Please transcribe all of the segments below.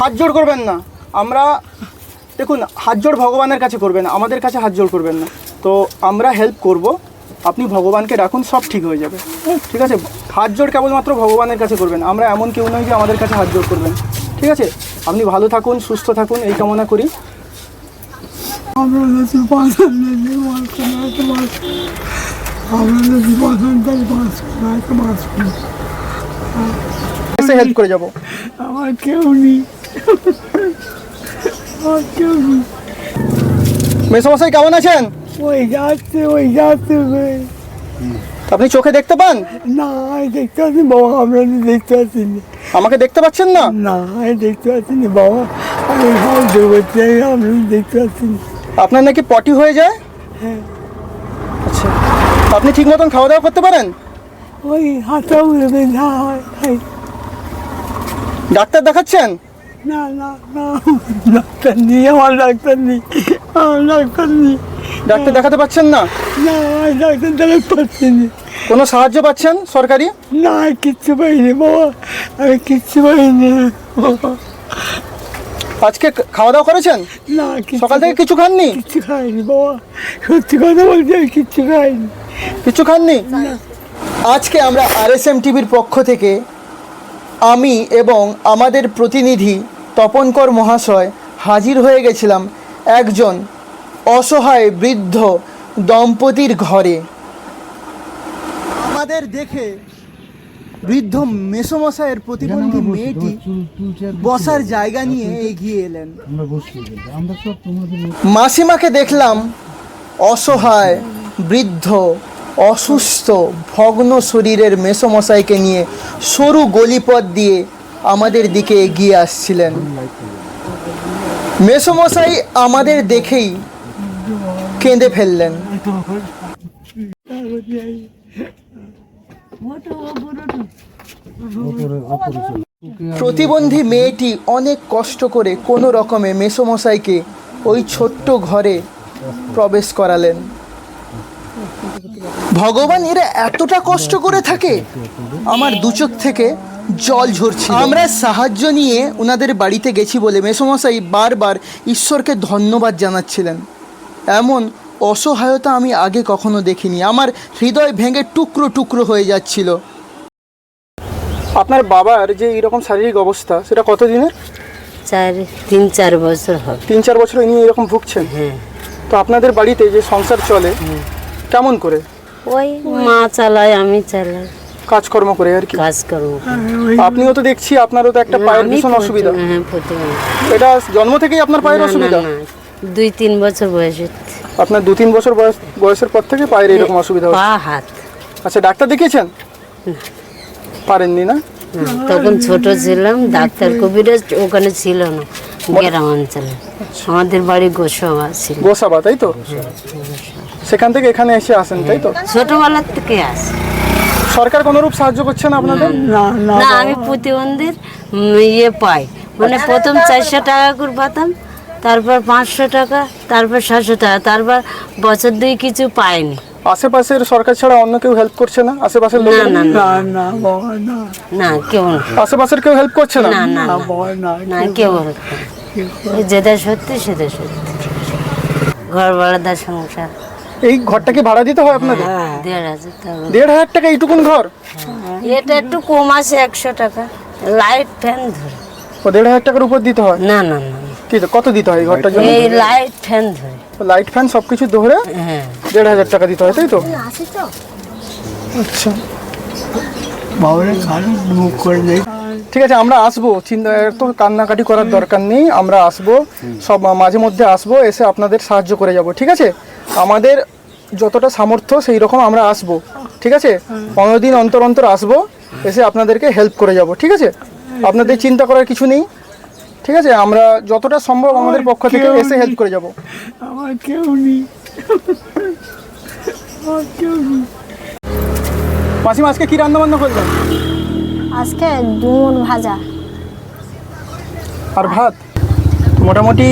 হাত জোড় করবেন না। আমরা দেখুন, হাত জোড় ভগবানের কাছে করবেন, আমাদের কাছে হাত জোড় করবেন না। তো আমরা হেল্প করব, আপনি ভগবানকে রাখুন, সব ঠিক হয়ে যাবে। ঠিক আছে, হাত জোড় কেবলমাত্র ভগবানের কাছে করবেন, আমরা এমন কেউ নই যে আমাদের কাছে হাত জোড় করবেন। ঠিক আছে, আপনি ভালো থাকুন, সুস্থ থাকুন, এই কামনা করি। এসে হেল্প করে যাব। আমার কেউ নেই, আমার কেউ নেই। মেসোমশাই কেমন আছেন? ওই যাচ্ছে আপনি চোখে দেখতে পান? না, আমি দেখতে পাচ্ছি বাবা, আমরা দেখতে পাচ্ছি না। আমাকে দেখতে পাচ্ছেন না? না, আমি দেখতে পাচ্ছি না বাবা, আমি হাল ধরতে, আমরা দেখতে পাচ্ছি না। আপনার নাকি পটি হয়ে যায়? হ্যাঁ। আচ্ছা, আপনি ঠিক মতন খাওয়া দাওয়া করতে পারেন? ওই হাতটা উড়বে, যা হয় তাই। ডাক্তার দেখাচ্ছেন? না না না, ডাক্তার নেই, আমার ডাক্তার নেই, আমার ডাক্তার নেই। ডাক্তার দেখাতে পাচ্ছেন না? না, আমি ডাক্তার দেখাতে পারছি না। কোনো সাহায্য পাচ্ছেন সরকারি? না, কিচ্ছু পাইনি বাবা, আমি কিচ্ছু পাইনি বাবা। আজকে খাওয়া দাওয়া করেছেন? না, সকাল থেকে কিছু খাননি? কিচ্ছু খাইনি বাবা, সত্যি কথা বলছি, আমি কিচ্ছু খাইনি। কিছু খাননি? আজকে আমরা RSM টিভির পক্ষ থেকে আমি এবং আমাদের প্রতিনিধি তপনকর মহাশয় হাজির হয়ে গেছিলাম একজন অসহায় বৃদ্ধ দম্পতির ঘরে। আমাদের দেখে বৃদ্ধ মেসোমশাইয়ের প্রতিবন্ধী মেয়েটি বসার জায়গা নিয়ে এগিয়ে এলেন। মাসিমাকে দেখলাম অসহায় বৃদ্ধ অসুস্থ ভগ্ন শরীরের মেসোমশাইকে নিয়ে সরু গলিপথ দিয়ে আমাদের দিকে এগিয়ে আসছিলেন। মেসোমশাই আমাদের দেখেই কেঁদে ফেললেন। প্রতিবন্ধী মেয়েটি অনেক কষ্ট করে কোনো রকমে মেসোমশাইকে ওই ছোট্ট ঘরে প্রবেশ করালেন। ভগবান, এরা এতটা কষ্ট করে থাকে? আমার দু চোখ থেকে জল ঝরছিল। আমরা সাহায্য নিয়ে ওনাদের বাড়িতে গেছি বলে মেসোমশাই বারবার ঈশ্বরকে ধন্যবাদ জানাচ্ছিলেন। এমন অসহায়তা আমি আগে কখনো দেখিনি। আমার হৃদয় ভেঙে টুকরো টুকরো হয়ে যাচ্ছিল। আপনার বাবার যে এইরকম শারীরিক অবস্থা, সেটা কতদিনের? 3-4 বছর হবে। 3-4 বছর ইনি এরকম ভুগছেন? হ্যাঁ। তো আপনাদের বাড়িতে যে সংসার চলে কেমন করে? ওই মা চালায়, আমি চালাই, কাজকর্ম করে আর কি। কাজ করবো। আপনিও তো দেখছি আপনারও তো একটা পায়ের ভীষণ অসুবিধা। হ্যাঁ, প্রতিবন্ধী। এটা জন্ম থেকেই আপনার পায়ের অসুবিধা? 2-3 বছর বয়সে। আপনার 2-3 বছর বয়সের পর থেকে পায়ের এরকম অসুবিধা হচ্ছে? পা হাত। আচ্ছা, ডাক্তার দেখিয়েছেন? পারেননি না? তখন ছোট ছিলাম, ডাক্তার কবিরাজ ওখানে ছিল না, গ্রাম অঞ্চলে। আমাদের বাড়ি গোসাবা ছিল। গোসাবা, তাই তো? সেখান থেকে এখানে এসে আসেন, তাই তো? ছোটবেলার থেকে আসে। সরকার কোনোরূপ সাহায্য করছে না আপনাদের? না না, না, আমি প্রতিবন্ধীর ইয়ে পাই, মানে প্রথম 400 টাকা করে পাতাম, তারপর 500 টাকা, তারপর 700 টাকা, তারপর বছর 2 কিছু পাইনি। আশেপাশের সরকার ছাড়া অন্য কেউ হেল্প করছে না? আশেপাশের লোক? না না না না না বাবা, না না, কেউ না। আশেপাশের কেউ হেল্প করছে না? না না না বাবা, না না, কেউ না। যেটা সত্যি সেটা সত্যি। ঘর ভাড়াদার সংসার। এই ঘরটা কি ভাড়া দিতে হয় আপনাদের? 1,500 টাকা। 1,500 টাকা এইটুকুন ঘর? এটা একটু কম আছে, 100 টাকা। লাইট ফ্যান ধরে। ও 1,500 টাকার উপর দিতে হয়? না না না, কত দিতে হয় এই ঘরটার জন্য? এই লাইট ফ্যান ধরে। লাইট ফ্যান সবকিছু ধরে হ্যাঁ। 1,500 টাকা দিতে হয়, তাই তো? আচ্ছা, বাবারে খালি মুখ করে দেয়। ঠিক আছে, আমরা আসবো, চিন্তা তো কান্নাকাটি করার দরকার নেই। আমরা আসবো, সব মাঝে মধ্যে আসবো, এসে আপনাদের সাহায্য করে যাব। ঠিক আছে, আমাদের যতটা সামর্থ্য সেই রকম আমরা আসবো। ঠিক আছে, 15 দিন অন্তর অন্তর আসবো, এসে আপনাদেরকে হেল্প করে যাব। ঠিক আছে, আপনাদের চিন্তা করার কিছু নেই। ঠিক আছে, আমরা যতটা সম্ভব আমাদের পক্ষ থেকে এসে হেল্প করে যাব। আমার কেউ নেই, আমার কেউ নেই। মাসিমা, আজকে কি রান্না বান্না করলেন? আজকে ডুমুর ভাজা আর ভাত। মোটামুটি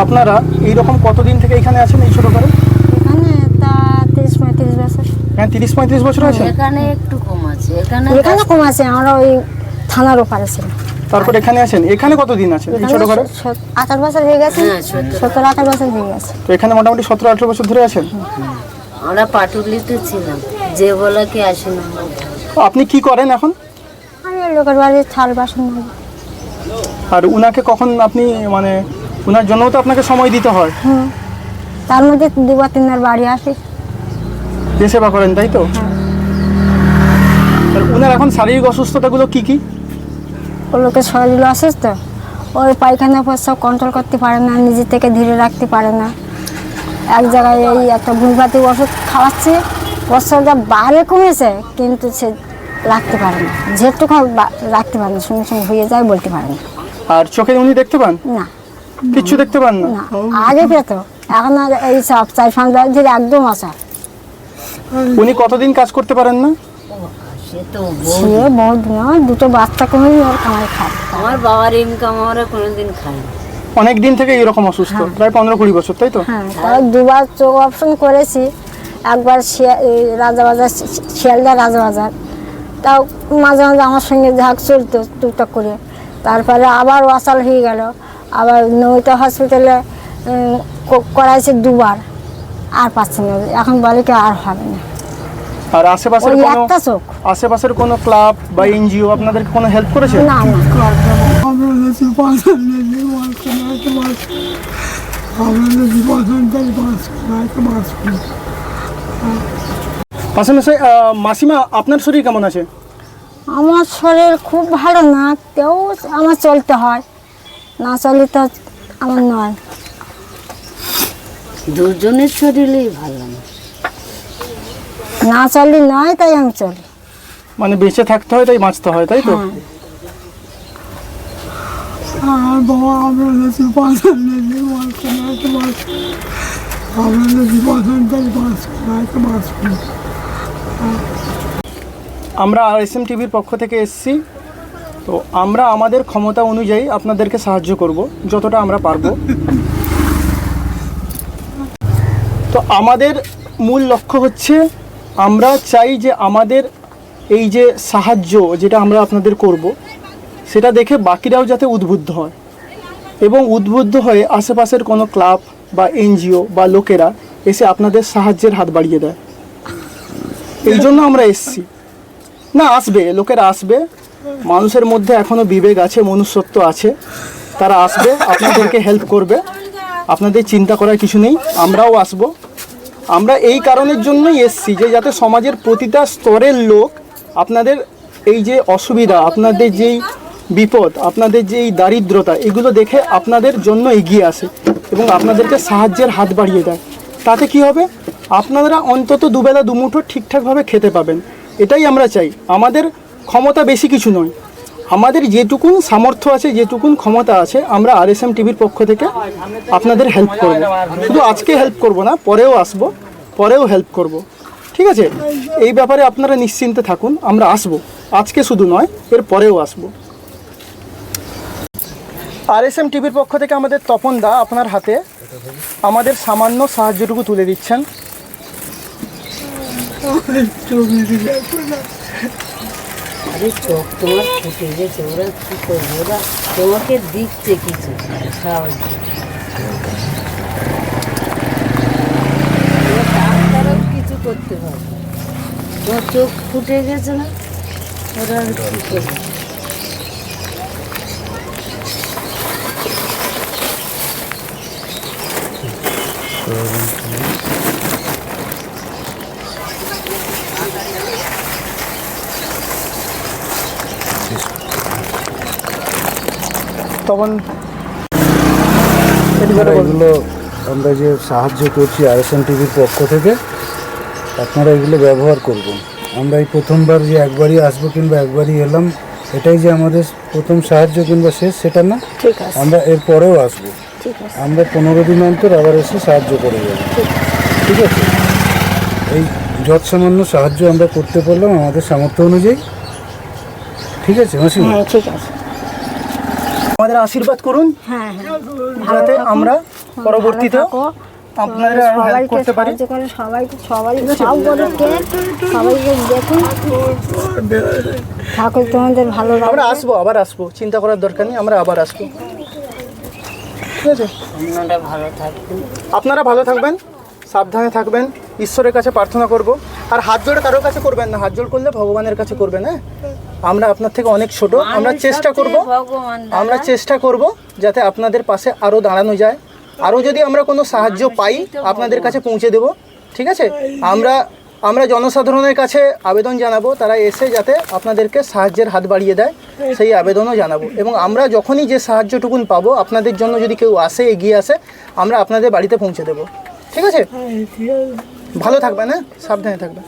আপনারা এইরকম কতদিন থেকে এখানে আছেন এই ছোটো ঘরে? এখানে তা 30-35 বছর। হ্যাঁ, 30-35 বছর আছেন? এখানে একটু কম আছে। এখানে কম আছে, আমরা ওই থানার ওপারে ছিল। তারপর এখানে আছেন। এখানে কতদিন আছেন এই ছোট ঘরে? 18 বছর হয়ে গেছে। হ্যাঁ, 17-18 বছর হয়ে গেছে। তো এখানে মোটামুটি 17-18 বছর ধরে আছেন। আমরা পাটুলিতে ছিলাম, যে বলাকে আসে না। তো আপনি কি করেন এখন? আমি লোকের বাড়ি থাল বাসন মাজি। আর উনাকে কখন আপনি মানে উনার জন্যও তো আপনাকে সময় দিতে হয়, তার মধ্যে 2-3 বাড়ি আসি। যে সেবা করেন, তাই তো? আর উনার এখন শারীরিক অসুস্থতাগুলো কি কি? ও লোকের শরীর অসুস্থ, ওই পায়খানা প্রস্রাব কন্ট্রোল করতে পারে না, নিজে থেকে ধীরে রাখতে পারে না। এক জায়গায় এই একটা ভুলভাতি ওষুধ খাওয়াচ্ছে, প্রস্রাবটা বাইরে কমেছে কিন্তু সে রাখতে পারে না, যেটুকু রাখতে পারে না, সঙ্গে সঙ্গে হয়ে যায়, বলতে পারে না। আর চোখে উনি দেখতে পান? না কিচ্ছু দেখতে পান না? না, আগে পেত, এখন আর এই সব 4-5 বার ধরে একদম আসা। উনি কতদিন কাজ করতে পারেন না? সে তো সে বহুত নয়, 2টো বাচ্চা কমে ওর কামাই খায়। আমার বাবার ইনকাম আমরা কোনোদিন খাই না। অনেক দিন থেকে এরকম অসুস্থ, প্রায় 15-20 বছর, তাই তো? হ্যাঁ, তাও 2বার চোখ অপারেশন করেছি। একবার এই রাজাবাজার, শিয়ালদা রাজাবাজার, তাও মাঝে মাঝে আমার সঙ্গে ঝাঁক চলতো টুকটাক করে। তারপরে আবার ওয়াসাল হয়ে গেল, আবার নৌটা হসপিটালে করাইছে 2বার, আর পাচ্ছে না। এখন বলে কি আর হবে না। আর আশেপাশের ওই কোনো একটা চোখ। আশেপাশের কোনো ক্লাব বা এনজিও আপনাদেরকে কোনো হেল্প করেছে? না না, আমরা যদি বাসন নিয়ে মাছ বানাইতে মাছ, আমরা যদি বাসন তাই মাছ বানাইতে মাছ। পাশাপাশি মাসিমা, আপনার শরীর কেমন আছে? আমার শরীর খুব ভালো না, তেও আমার চলতে হয়, না চলে তো আমার নয়। দুজনের শরীরই ভালো না। না চললে নয়, তাই আমি চলি। মানে বেঁচে থাকতে হয় তাই বাঁচতে হয়, তাই তো? হ্যাঁ। আর বাবা আমরা যদি বাসন নিয়ে মাছ বানাইতে মাছ, আমরা যদি বাসন তাই মাছ বানাইতে মাছ। আমরা RSM টিভির পক্ষ থেকে এসেছি। তো আমরা আমাদের ক্ষমতা অনুযায়ী আপনাদেরকে সাহায্য করব যতটা আমরা পারবো। তো আমাদের মূল লক্ষ্য হচ্ছে, আমরা চাই যে আমাদের এই যে সাহায্য যেটা আমরা আপনাদের করব, সেটা দেখে বাকিরাও যাতে উদ্বুদ্ধ হয়, এবং উদ্বুদ্ধ হয়ে আশেপাশের কোনো ক্লাব বা এনজিও বা লোকেরা এসে আপনাদের সাহায্যের হাত বাড়িয়ে দেয়। এই জন্য আমরা এসেছি। না, আসবে, লোকেরা আসবে, মানুষের মধ্যে এখনও বিবেক আছে, মনুষ্যত্ব আছে, তারা আসবে, আপনাদেরকে হেল্প করবে, আপনাদের চিন্তা করার কিছু নেই। আমরাও আসব। আমরা এই কারণের জন্যই এসেছি যে যাতে সমাজের প্রতিটা স্তরের লোক আপনাদের এই যে অসুবিধা, আপনাদের যেই বিপদ, আপনাদের যেই দারিদ্রতা, এগুলো দেখে আপনাদের জন্য এগিয়ে আসে এবং আপনাদেরকে সাহায্যের হাত বাড়িয়ে দেয়। তাতে কি হবে? আপনারা অন্তত দুবেলা দুমুঠো ঠিকঠাকভাবে খেতে পাবেন। এটাই আমরা চাই। আমাদের ক্ষমতা বেশি কিছু নয়, আমাদের যেটুকুন সামর্থ্য আছে, যেটুকুন ক্ষমতা আছে, আমরা RSM টিভির পক্ষ থেকে আপনাদের হেল্প করব। শুধু আজকে হেল্প করব না, পরেও আসব, পরেও হেল্প করব। ঠিক আছে? এই ব্যাপারে আপনারা নিশ্চিন্তে থাকুন, আমরা আসব, আজকে শুধু নয়, এর পরেও আসব। RSM টিভির পক্ষ থেকে আমাদের তপন দা আপনার হাতে আমাদের সামান্য সাহায্যটুকু তুলে দিচ্ছেন। আরে চোখ তোমার ফুটে গেছে, ওরা কি করবে? ওরা তোমাকে দিচ্ছে কিছু সাহায্য। ডাক্তারও কিছু করতে পারবে, তোমার চোখ ফুটে গেছে না, ওরা আর কি করবে? তখন এগুলো আমরা যে সাহায্য করছি RSM টিভির পক্ষ থেকে, আপনারা এগুলো ব্যবহার করবেন। আমরা এই প্রথমবার যে একবারই আসবো কিংবা একবারই এলাম, এটাই যে আমাদের প্রথম সাহায্য কিংবা শেষ সেটা না, ঠিক আছে, আমরা এর পরেও আসবো। ঠিক আছে। আমরা 15 দিন অন্তর আবার এসে সাহায্য করে যাবো। ঠিক আছে? এই যৎসামান্য সাহায্য আমরা করতে পারলাম আমাদের সামর্থ্য অনুযায়ী। ঠিক আছে মাসিমা? হ্যাঁ, ঠিক আছে। আমাদের আশীর্বাদ করুন হ্যাঁ হ্যাঁ, যাতে আমরা পরবর্তীতে থাকো, আপনারা আরো হেল্প সবাইকে করতে পারি। সাহায্য করে, সবাইকে সব গরিবকে সবাইকে দেখুন। ঠাকুর তোমাদের ভালো আমরা রাখবে। আসবো, আবার আসবো, চিন্তা করার দরকার নেই, আমরা আবার আসবো, ঠিক আছে? আপনারা ভালো থাকবেন। আপনারা ভালো থাকবেন, সাবধানে থাকবেন, ঈশ্বরের কাছে প্রার্থনা করব। আর হাত জোড়ে কারোর কাছে করবেন না, হাত জোড় করলে ভগবানের কাছে করবেন। হ্যাঁ, আমরা আপনার থেকে অনেক ছোট, আমরা চেষ্টা করব, ভগবান আমরা চেষ্টা করব যাতে আপনাদের পাশে আরও দাঁড়ানো যায়। আরও যদি আমরা কোনো সাহায্য পাই আপনাদের কাছে পৌঁছে দেব, ঠিক আছে? আমরা জনসাধারণের কাছে আবেদন জানাবো, তারা এসে যাতে আপনাদেরকে সাহায্যের হাত বাড়িয়ে দেয় সেই আবেদনও জানাবো। এবং আমরা যখনই যে সাহায্যটুকুন পাবো আপনাদের জন্য, যদি কেউ আসে, এগিয়ে আসে, আমরা আপনাদের বাড়িতে পৌঁছে দেবো, ঠিক আছে? ভালো থাকবেন, হ্যাঁ, সাবধানে থাকবেন।